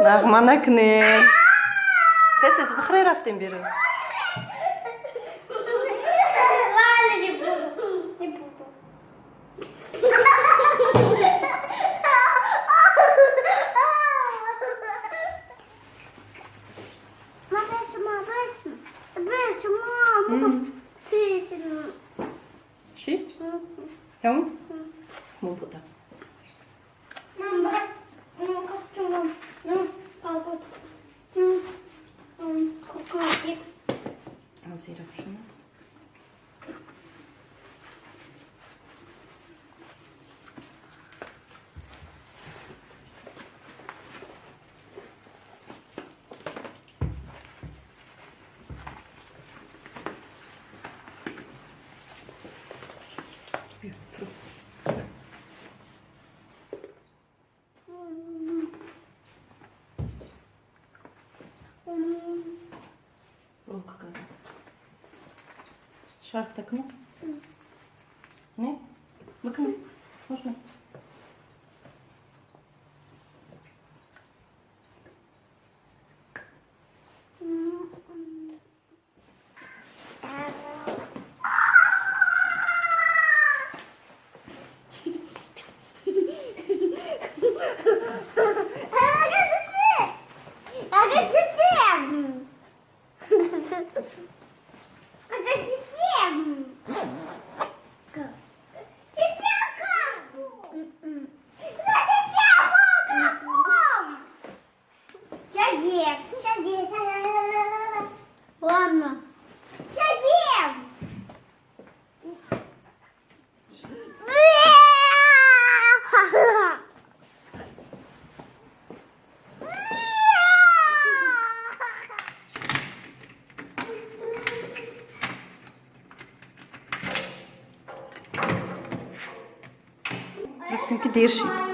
نغمه نکنین. پس بخری رفتیم بیرون. چی؟ تمام؟ مو بودم. زیرا شما شرف تكمل؟ نه؟ بكمل можно؟ Ладно. Сядем. رفتیم که دیر شد.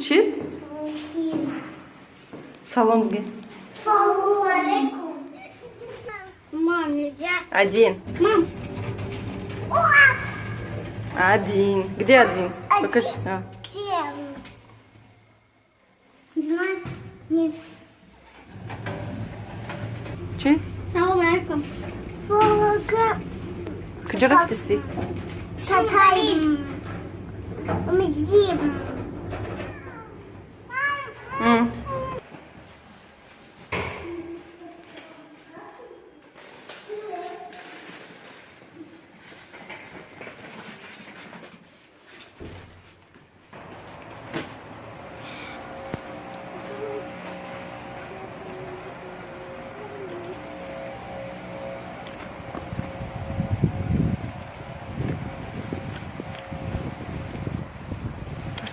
شد؟ سلام بگی. Салам алейкум. Мам, нельзя. Один. Мам. Один. Где один? Покажи. А. Где? Не знаю. Нет. Чи? Салам алейкум. Салам. Куди рaftesin? Татарим. Мзим.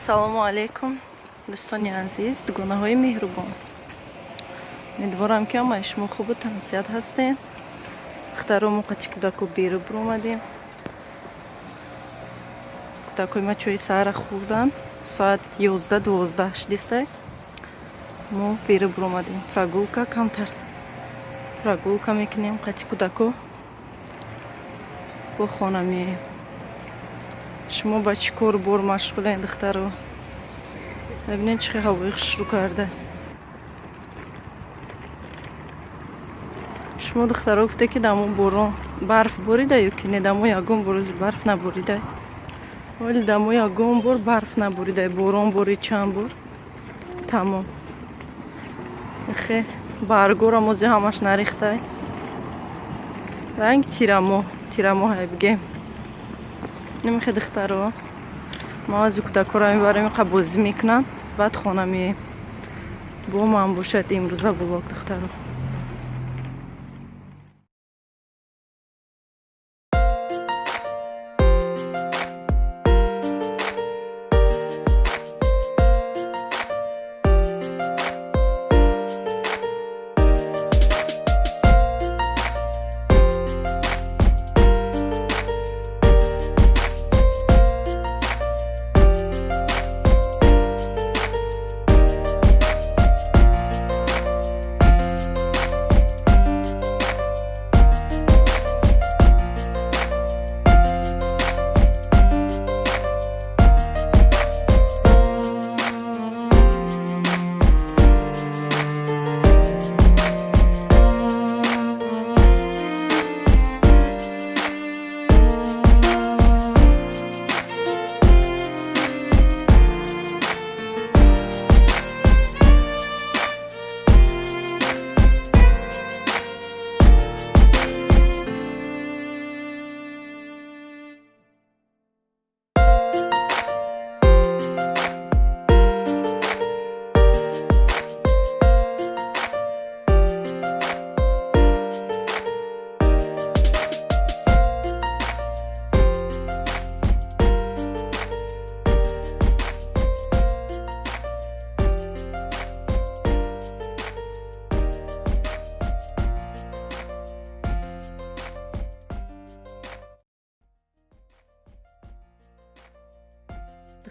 ассалому алейкум дӯстони азиз, дугонаҳои меҳрубон. умедворам ки ҳамаи шумо хубу танҳисият ҳастен. духтаромо қати кӯдако беру биромадем. кӯдакои ма чойи саҳара хӯрдан. соат 11-12 шидистай. мо беру биромадем. прогулка камтар. прогулка мекунем. қати кӯдако бо хона меоем. шумо ба чӣ кор бор машғулен духтаро? бибинед чӣ хел ҳавои хушрӯ карда. шумо духтаро гуфте ки дамо борон барф борида ё ки не дамо ягон бор рӯзи барф наборидай. вале дамо ягон бор барф наборидай. борон бори чанд бор. тамом. хе баргора мози ҳамаш нарехтай. ранг тирамо ҳай бигем. نمیخواد دخترها ما از کودک‌ها را میبریم قبوزی میکنن بعد خانه میایم با من باشد امروزه بلاک دخترها.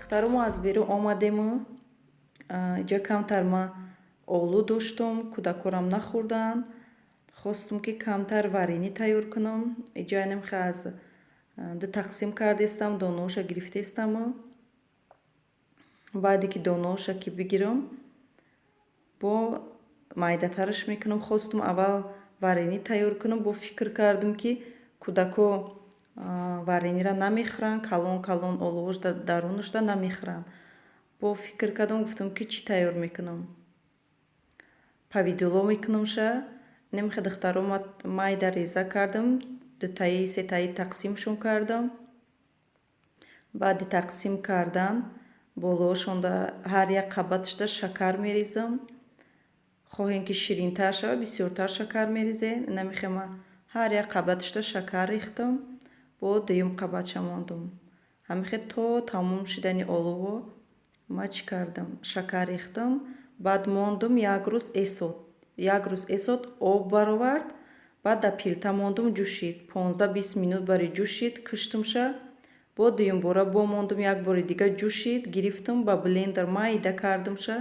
духтару мо аз беру омадему. Иҷа камтар ма олу доштум, кӯдакорам нахӯрданд. Хостум ки камтар варенӣ тайёр кунам. Иҷа намехе аз ду тақсим кардестам, донаоша гирифтестаму. баъде ки донаоша ки бигирам, бо майдатараш мекунам. Хостум аввал варенӣ тайёр кунам, бо фикр кардам ки кӯдако варенира намехӯранд, калон калон олуош дарунашда намехӯранд. Бо фикр кардам, гуфтам ки чӣ тайёр мекунам. павидуло мекунамша. Намехе духтаро майда реза кардам, дутаи сетаи тақсимшон кардам. баъди тақсим кардан болоошонда ҳар як қабаташда шакар мерезам. хоҳем ки ширинтар шавад, бисёртар шакар мерезем. намехе ма ҳар як қабаташда шакар рехтам, бо дуюм қабатша мондам. ҳамихе то тамом шидани олуво ма чӣ кардам, шакар рехтам. баъд мондум як рӯз эсод об баровард. баъд дар пилта мондум ҷӯшид. 15-20 минут бари ҷӯшид, киштамша. бо дуюм бора бо мондум як бори дига ҷӯшид, гирифтам, ба блендер майда кардамша.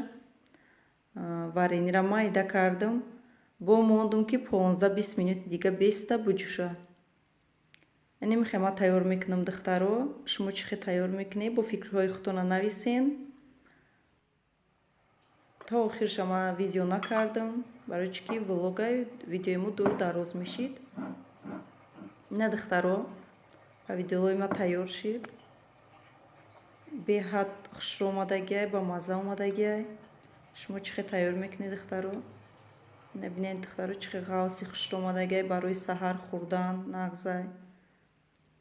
варенира майда кардам. бо мондум ки 15-20 минути дига беста буҷӯша. намехе ма тайёр мекунам духтаро. шумо чӣ хел тайёр мекунед? Бо фикрҳои худтона нависен. то охирша ман видео накардам, барои чӣ ки влога видеои мо дур дароз мешид. на духтаро, павидулои ма тайёр шид. беҳад хушрӯ омадагиай, ба мазза омадагиай. шумо чӣ хел тайёр мекунед духтаро? набинед духтаро чӣ хел ғавси хушрӯ омадагиай барои саҳар хӯрдан нағзай.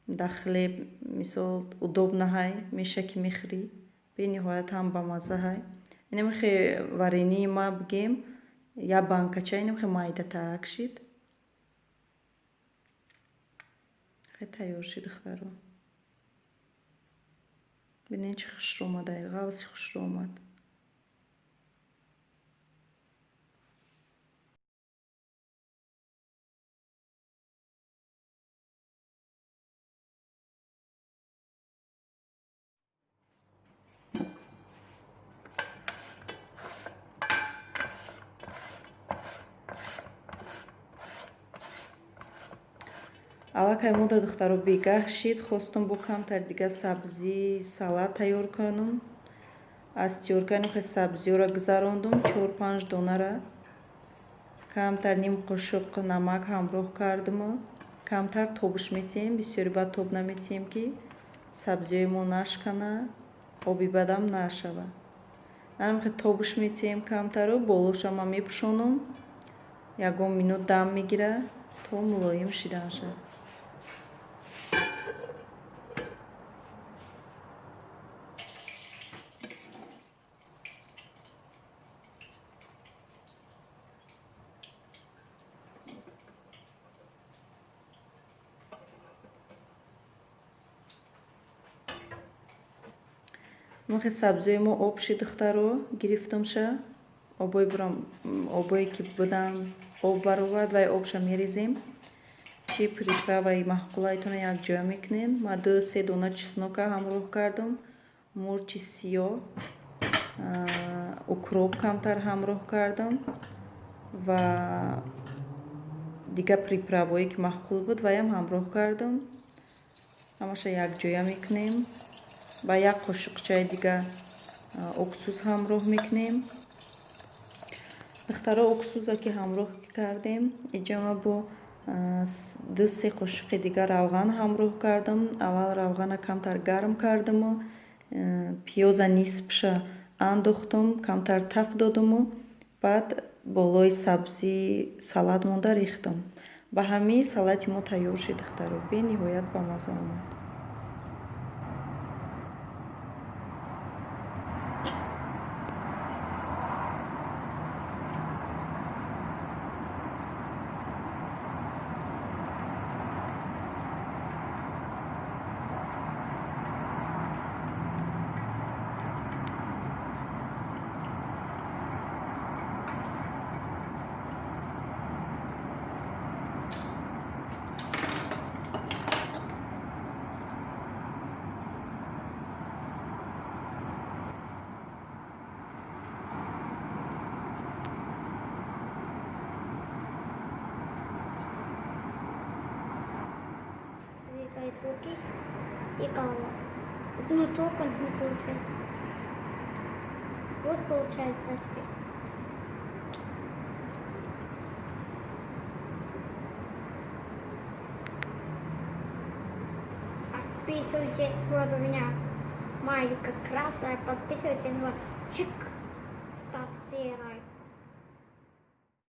дар хлеб мисол удобнаҳай, меша ки мехӯрӣ. бениҳоят ҳам ба маззаҳай. намехе варении ма бигем як банкачаи намехе майдатарак шид. хел тайёр шид духтаро. бинед чӣ хушрӯ омадай, ғавси хушрӯ омад. аллакай мода духтаро бегаҳ шид. хостам бо камтар дига сабзӣ, салат тайёр кунам. аз тиёркаи намехе сабзиёро гузарондум, 4-5 донара. камтар ним қошуқ намак ҳамроҳ кардаму. камтар тобуш метиҳем, бисёри бад тоб наметиҳем ки сабзиёи мо нашкана, оби бадам нашава. намехе тобуш метиҳем камтару, болошама мепӯшонам. 1 минут дам мегира, то мулоим шидан шавад. намехе сабзиёи мо об шид духтаро, гирифтамша. обое ки будан об баровард, вай обша мерезем. чӣ приправаи маҳқулаитона якҷоя мекунем. ма 2-3 дона чеснока ҳамроҳ кардам, мурчи сиёҳ, укроп камтар ҳамроҳ кардам ва дига приправое ки маҳқул буд ваям ҳамроҳ кардам. ҳамаша якҷоя мекунем. ба 1 қошуқчаи дига уксус ҳамроҳ мекунем. духтаро уксуса ки ҳамроҳ кардем, иҷа ма бо 2-3 қошуқи дига равған ҳамроҳ кардам. аввал равғана камтар гарм кардаму, пиёза нисфша андохтам, камтар таф додаму, баъд болои сабзи салат монда рехтам. ба ҳамин салати мо тайёр шид духтаро. бениҳоят ба мазза омад. руки и голова. Но только не получается. Вот получается теперь. Подписывайтесь, вот у меня майка красная, подписывайтесь, чик.